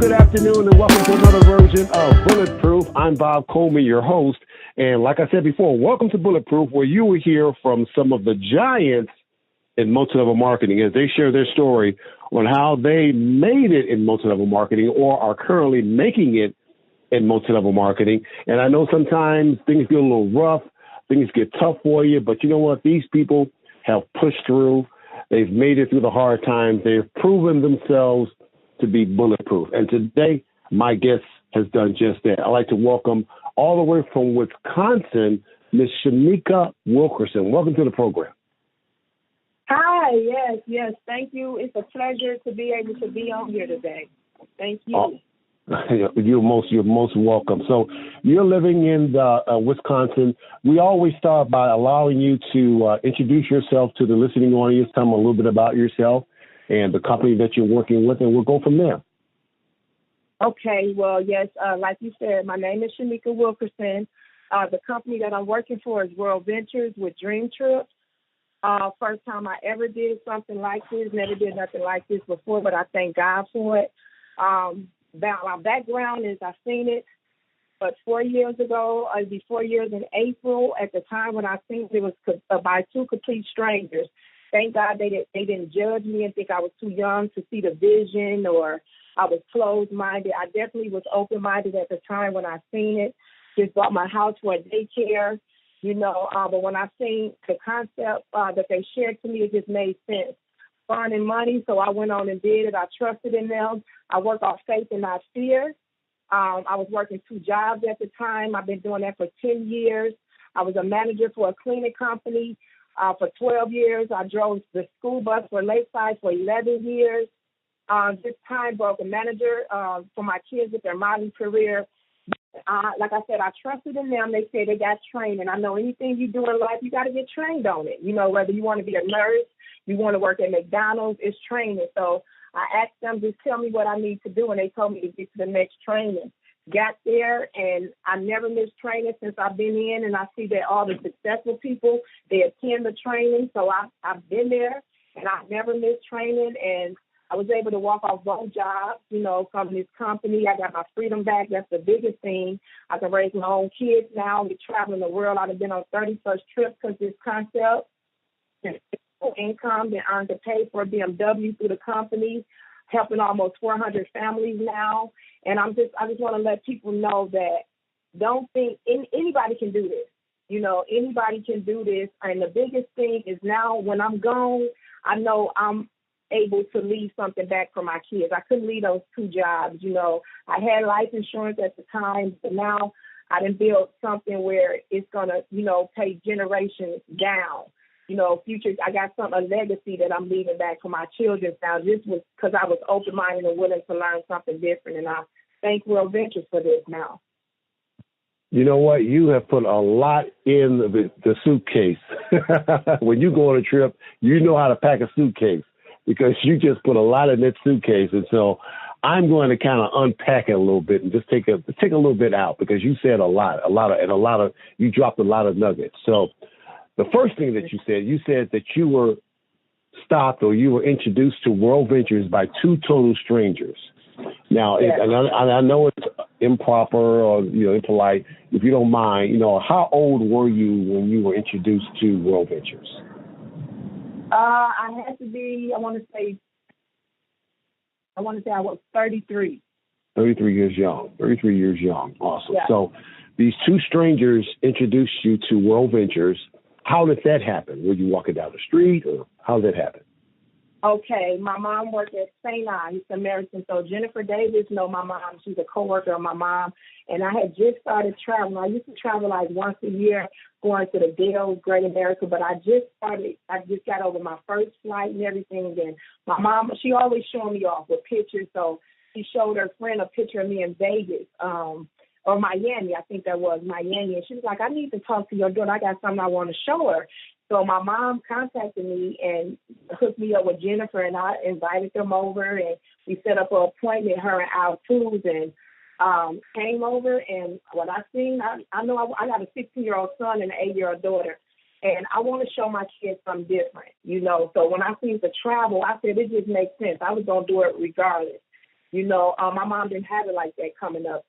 good afternoon, and welcome to another version of Bulletproof. I'm Bob Coleman, your host. And like I said before, welcome to Bulletproof, where you will hear from some of the giants in multi-level marketing as they share their story on how they made it in multi-level marketing or are currently making it in multi-level marketing. And I know sometimes things get a little rough, things get tough for you, but you know what? These people have pushed through. They've made it through the hard times. They've proven themselves to be bulletproof. And today, my guest has done just that. I'd like to welcome all the way from Wisconsin, Miss Shanika Wilkerson. Welcome to the program. Hi, yes. Thank you. It's a pleasure to be able to be on here today. Thank you. You're most welcome. So you're living in Wisconsin. We always start by allowing you to introduce yourself to the listening audience, tell them a little bit about yourself and the company that you're working with, and we'll go from there. Okay, well, yes, like you said, my name is Shanika Wilkerson. The company that I'm working for is World Ventures with Dream Trips. First time I ever did something like this, never did nothing like this before, but I thank God for it. My background is I've seen it, but 4 years ago, it'd be 4 years in April, at the time when I seen it was by two complete strangers. Thank God they didn't judge me and think I was too young to see the vision or I was closed-minded. I definitely was open-minded at the time when I seen it. Just bought my house for a daycare, but when I seen the concept that they shared to me, it just made sense. Fun and money, so I went on and did it. I trusted in them. I work off faith and not fear. I was working 2 jobs at the time. I've been doing that for 10 years. I was a manager for a cleaning company. For 12 years, I drove the school bus for Lakeside for 11 years. This time broke a manager for my kids with their modeling career. Like I said, I trusted in them. They said they got trained. And I know anything you do in life, you got to get trained on it. Whether you want to be a nurse, you want to work at McDonald's, it's training. So I asked them, just tell me what I need to do. And they told me to get to the next training. Got there, and I never missed training since I've been in, and I see that all the successful people, they attend the training. So I've been there, and I've never missed training, and I was able to walk off both jobs, from this company. I got my freedom back. That's the biggest thing. I can raise my own kids now. We're traveling the world. I've been on 31st trips because this concept, income, been earned to pay for a BMW through the company, helping almost 400 families now. And I just want to let people know that don't think anybody can do this. Anybody can do this. And the biggest thing is now when I'm gone, I know I'm able to leave something back for my kids. I couldn't leave those 2 jobs. I had life insurance at the time, but now I done built something where it's going to, pay generations down. Future, I got a legacy that I'm leaving back for my children now. This was because I was open-minded and willing to learn something different, and I thank World Ventures for this now. You know what? You have put a lot in the suitcase. When you go on a trip, you know how to pack a suitcase because you just put a lot in that suitcase. And so I'm going to kind of unpack it a little bit and just take a little bit out because you said a lot, you dropped a lot of nuggets. So the first thing that you said that you were stopped or you were introduced to World Ventures by 2 total strangers. Now, yes. I know it's improper or, impolite. If you don't mind, how old were you when you were introduced to World Ventures? I had to be, I want to say I was 33. 33 years young. 33 years young. Awesome. Yeah. So these 2 strangers introduced you to World Ventures. How did that happen? Were you walking down the street or how did that happen? Okay, my mom worked at St. Anne's Samaritan. So Jennifer Davis know my mom. She's a coworker of my mom. And I had just started traveling. I used to travel like once a year, going to the Dells, Great America. But I just got over my first flight and everything. And my mom, she always showed me off with pictures. So she showed her friend a picture of me in Vegas, or Miami. I think that was Miami. And she was like, I need to talk to your daughter. I got something I want to show her. So my mom contacted me and hooked me up with Jennifer, and I invited them over, and we set up an appointment, her and Al Tools, and came over. And what I seen, I know I got a 16-year-old son and an 8-year-old daughter, and I want to show my kids something different, So when I seen the travel, I said it just makes sense. I was going to do it regardless. My mom didn't have it like that coming up,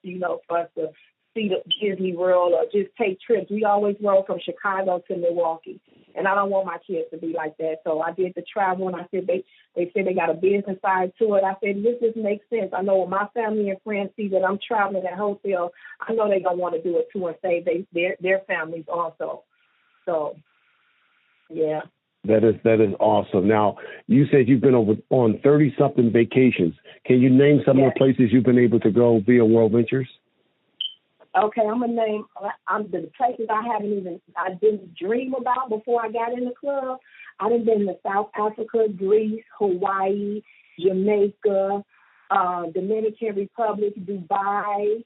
for us to see the Disney World or just take trips. We always rode from Chicago to Milwaukee. And I don't want my kids to be like that. So I did the travel, and I said they said they got a business side to it. I said, this just makes sense. I know when my family and friends see that I'm traveling at wholesale, I know they're going to want to do it too and save their families also. So, yeah. That is awesome. Now, you said you've been on 30-something vacations. Can you name some of the places you've been able to go via World Ventures? Okay, I'm going to name the places I didn't dream about before I got in the club. I done been to South Africa, Greece, Hawaii, Jamaica, Dominican Republic, Dubai.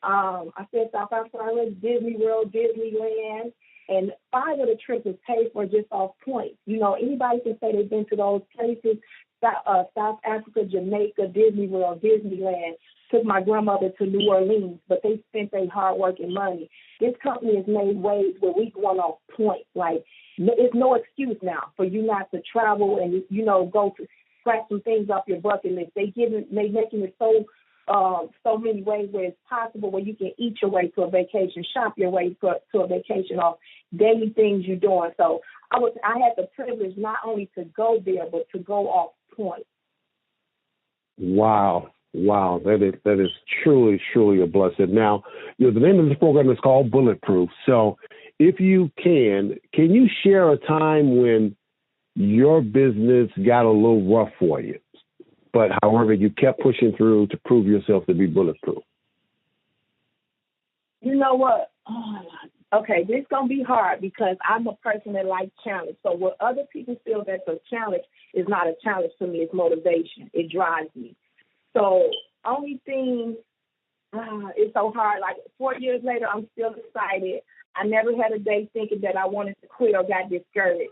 I said South Africa, I went to Disney World, Disneyland, and 5 of the trips was paid for just off points. Anybody can say they've been to those places. South Africa, Jamaica, Disney World, Disneyland. Took my grandmother to New Orleans, but they spent their hard working money. This company has made ways where we going off points. Like, it's no excuse now for you not to travel and, go to scratch some things off your bucket list. They making it so many ways where it's possible where you can eat your way to a vacation, shop your way to a vacation off daily things you're doing. So I had the privilege not only to go there, but to go off point. Wow, that is truly, truly a blessing. Now, the name of this program is called Bulletproof. So if you can you share a time when your business got a little rough for you, but however you kept pushing through to prove yourself to be bulletproof? You know what? Okay, this is going to be hard because I'm a person that likes challenge. So what other people feel that's a challenge is not a challenge to me. It's motivation. It drives me. So only thing, it's so hard. Like 4 years later, I'm still excited. I never had a day thinking that I wanted to quit or got discouraged.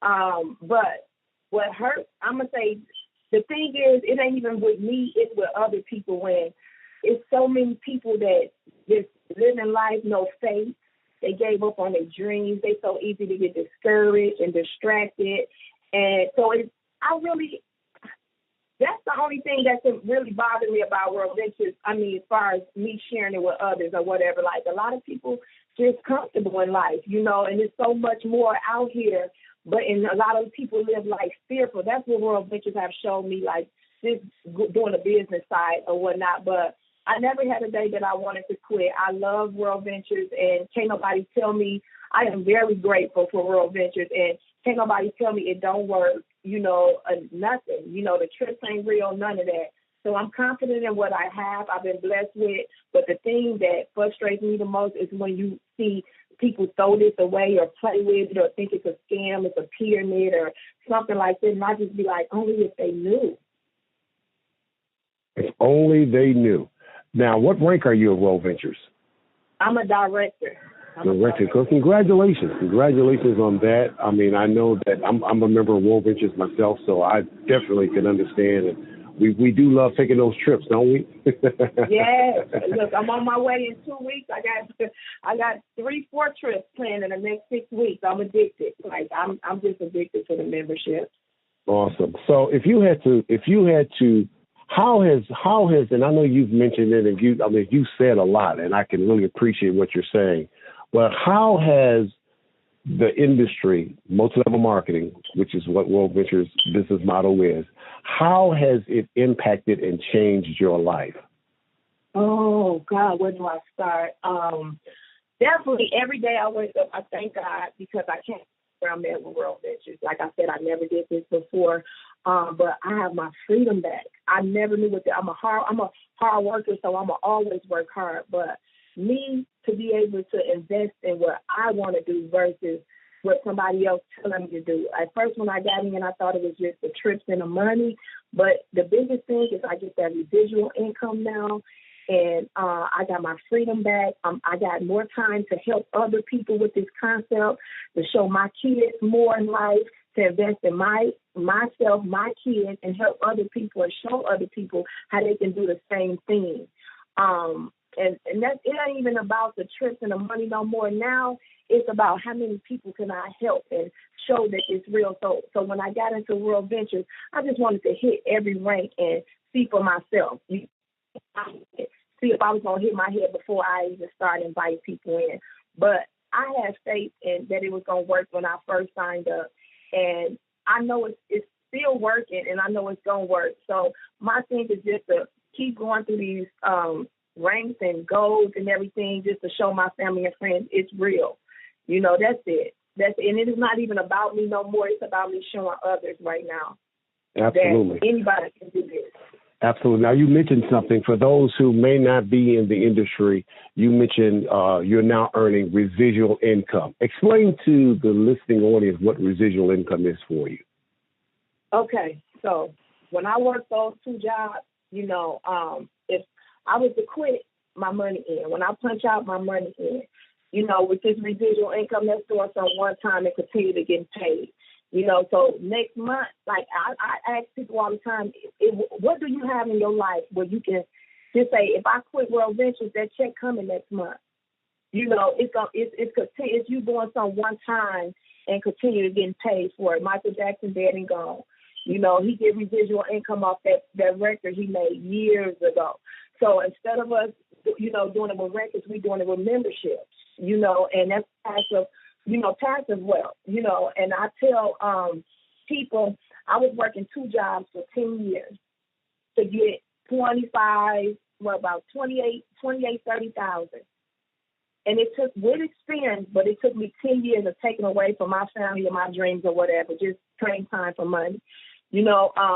But what hurts, I'm going to say, the thing is, it ain't even with me, it's with other people. When it's so many people that just living life, no faith. They gave up on their dreams. They so easy to get discouraged and distracted. And so that's the only thing that's really bothered me about World Ventures. I mean, as far as me sharing it with others or whatever, like a lot of people just comfortable in life, and there's so much more out here. But a lot of people live life fearful. That's what World Ventures have shown me, like just doing a business side or whatnot. But I never had a day that I wanted to quit. I love World Ventures, and can't nobody tell me. I am very grateful for World Ventures, and can't nobody tell me it don't work, nothing. The trips ain't real, none of that. So I'm confident in what I have. I've been blessed with. But the thing that frustrates me the most is when you see people throw this away or play with it or think it's a scam, it's a pyramid or something like that. And I just be like, only if they knew. If only they knew. Now, what rank are you at World Ventures? I'm a director. Director. So congratulations. Congratulations on that. I mean, I know that I'm a member of World Ventures myself, so I definitely can understand. And we do love taking those trips, don't we? Yes. Look, I'm on my way in 2 weeks. I got 3-4 trips planned in the next 6 weeks. I'm addicted. Like I'm just addicted to the membership. Awesome. So if you had to, how has, and I know you've mentioned it, and you said a lot, and I can really appreciate what you're saying. But how has the industry, multi-level marketing, which is what World Ventures' business model is, how has it impacted and changed your life? Oh, God, where do I start? Definitely every day I wake up, I thank God because I can't where I'm at with World Ventures. Like I said, I never did this before, but I have my freedom back. I never knew what I'm a hard worker, so I'm always work hard. But me to be able to invest in what I want to do versus what somebody else telling me to do. At first, when I got in, I thought it was just the trips and the money. But the biggest thing is I get that residual income now. And I got my freedom back. I got more time to help other people with this concept, to show my kids more in life, to invest in myself, my kids, and help other people and show other people how they can do the same thing. And that it ain't even about the trips and the money no more. Now it's about how many people can I help and show that it's real. So when I got into World Ventures, I just wanted to hit every rank and see for myself. See if I was going to hit my head before I even started inviting people in. But I had faith in that it was going to work when I first signed up. And I know it's still working, and I know it's going to work. So my thing is just to keep going through these ranks and goals and everything, just to show my family and friends it's real. That's it. And it is not even about me no more. It's about me showing others right now. Absolutely. That anybody can do this. Absolutely. Now, you mentioned something. For those who may not be in the industry, you mentioned you're now earning residual income. Explain to the listening audience what residual income is for you. Okay. So when I worked those two jobs, if I was to quit, my money in. When I punch out, my money in. With this residual income, that's doing some one time and continue to get paid. So next month, like I ask people all the time, what do you have in your life where you can just say, if I quit World Ventures, that check coming next month. It's you doing some one time and continue to getting paid for it. Michael Jackson dead and gone. He get residual income off that record he made years ago. So instead of us, doing it with records, we doing it with memberships. And that's passive. Passive wealth, and I tell people I was working two jobs for 10 years to get 30,000. And it took with experience, but it took me 10 years of taking away from my family and my dreams or whatever, just trading time for money.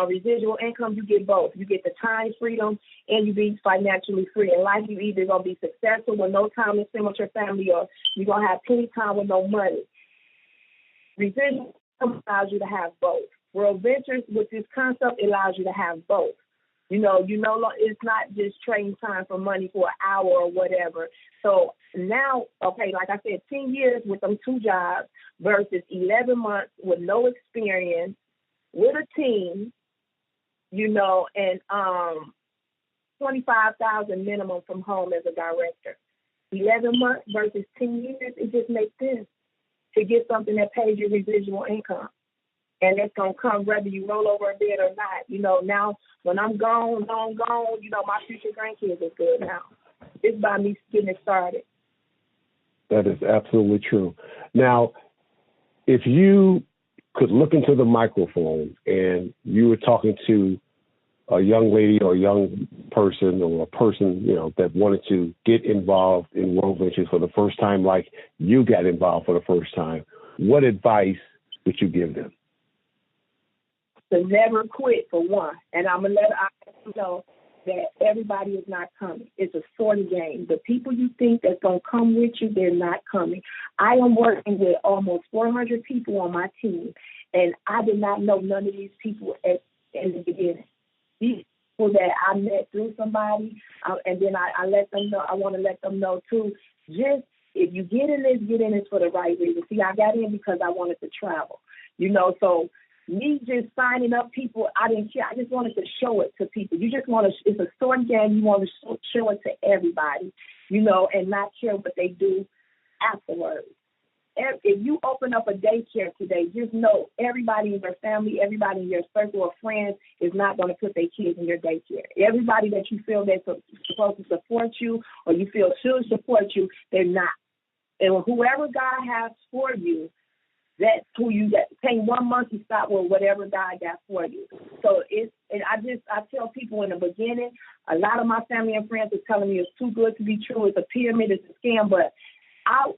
Residual income, you get both. You get the time freedom and you be financially free. In life, you either going to be successful with no time to spend with your family, or you're going to have plenty time with no money. Residual income allows you to have both. World Ventures, with this concept, allows you to have both. It's not just trading time for money for an hour or whatever. So now, okay, like I said, 10 years with them two jobs versus 11 months with no experience, with a team, and $25,000 minimum from home as a director. 11 months versus 10 years, it just makes sense to get something that pays you residual income. And it's going to come whether you roll over a bed or not. Now when I'm gone, my future grandkids are good now. It's by me getting it started. That is absolutely true. Now, if you could look into the microphone and you were talking to a young lady or a young person or a person, that wanted to get involved in World Ventures for the first time, like you got involved for the first time, what advice would you give them? To never quit, for one. And I'm going to let you know that everybody is not coming. It's a sorting game. The people you think that's going to come with you, they're not coming. I am working with almost 400 people on my team, and I did not know none of these people in the beginning. These people that I met through somebody, and then I let them know, I want to let them know too, just if you get in this for the right reason. See, I got in because I wanted to travel, so me just signing up people, I didn't care. I just wanted to show it to people. You just want to, it's a sword game. You want to show it to everybody, and not care what they do afterwards. If you open up a daycare today, just know everybody in your family, everybody in your circle of friends is not going to put their kids in your daycare. Everybody that you feel that's supposed to support you or you feel should support you, they're not. And whoever God has for you, that's who you get. Take 1 monkey stop with whatever God got for you. So I tell people in the beginning, a lot of my family and friends are telling me it's too good to be true. It's a pyramid, it's a scam. But I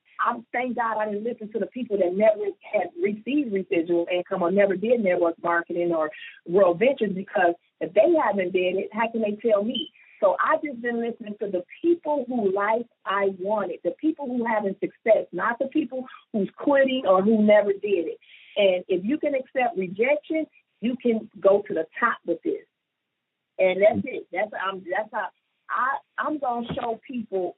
thank God I didn't listen to the people that never had received residual income or never did network marketing or World Ventures, because if they haven't did it, how can they tell me? So I just been listening to the people who life I wanted, the people who having success, not the people who's quitting or who never did it. And if you can accept rejection, you can go to the top with this. And that's it. That's how I'm gonna show people.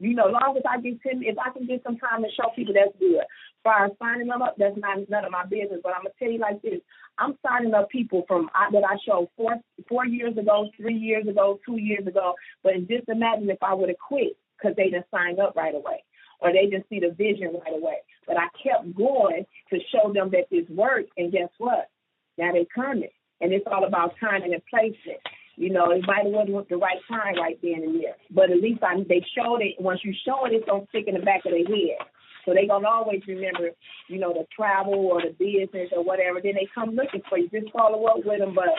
As long as if I can get some time to show people, that's good. As far as signing them up, that's not none of my business. But I'm gonna tell you like this: I'm signing up people that I showed 4 years ago, 3 years ago, 2 years ago. But just imagine if I would have quit because they didn't sign up right away, or they didn't see the vision right away. But I kept going to show them that this worked, and guess what? Now they coming, and it's all about timing and placement. It might have wasn't the right time right then and there. But at least they showed it. Once you show it, it's going to stick in the back of their head. So they're going to always remember, the travel or the business or whatever. Then they come looking for you. Just follow up with them. But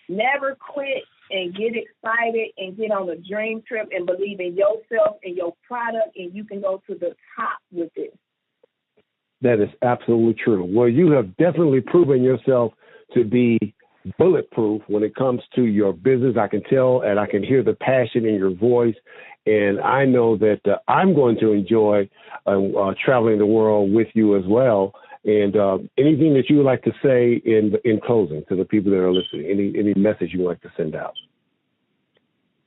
never quit and get excited and get on a dream trip and believe in yourself and your product, and you can go to the top with it. That is absolutely true. Well, you have definitely proven yourself to be bulletproof when it comes to your business. I can tell and I can hear the passion in your voice. And I know that I'm going to enjoy traveling the world with you as well. And anything that you would like to say in closing to the people that are listening, any message you would like to send out?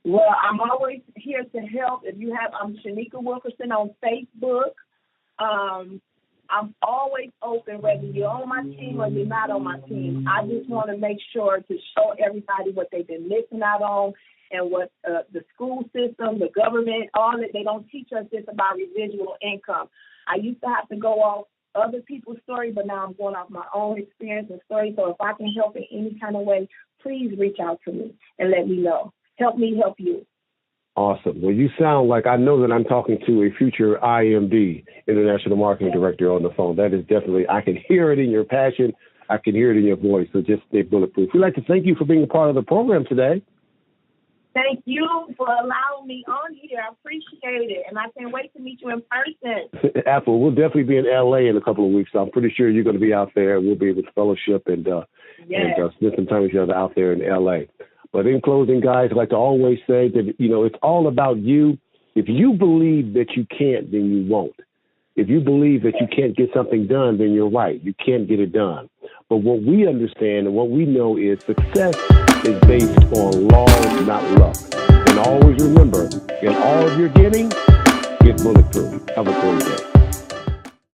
Well, I'm always here to help. I'm Shanika Wilkerson on Facebook. I'm always open, whether you're on my team or you're not on my team. I just want to make sure to show everybody what they've been missing out on and what the school system, the government, all that, they don't teach us this about residual income. I used to have to go off other people's story, but now I'm going off my own experience and story. So if I can help in any kind of way, please reach out to me and let me know. Help me help you. Awesome. Well, you sound like I know that I'm talking to a future IMD, International Marketing Director, on the phone. That is definitely, I can hear it in your passion. I can hear it in your voice. So just stay bulletproof. We'd like to thank you for being a part of the program today. Thank you for allowing me on here. I appreciate it. And I can't wait to meet you in person. Apple, we'll definitely be in LA in a couple of weeks. So I'm pretty sure you're going to be out there. We'll be able to fellowship and spend some time with each other out there in LA. But in closing, guys, I'd like to always say that, it's all about you. If you believe that you can't, then you won't. If you believe that you can't get something done, then you're right. You can't get it done. But what we understand and what we know is success is based on laws, not luck. And always remember, in all of your getting, get bulletproof. Have a great day.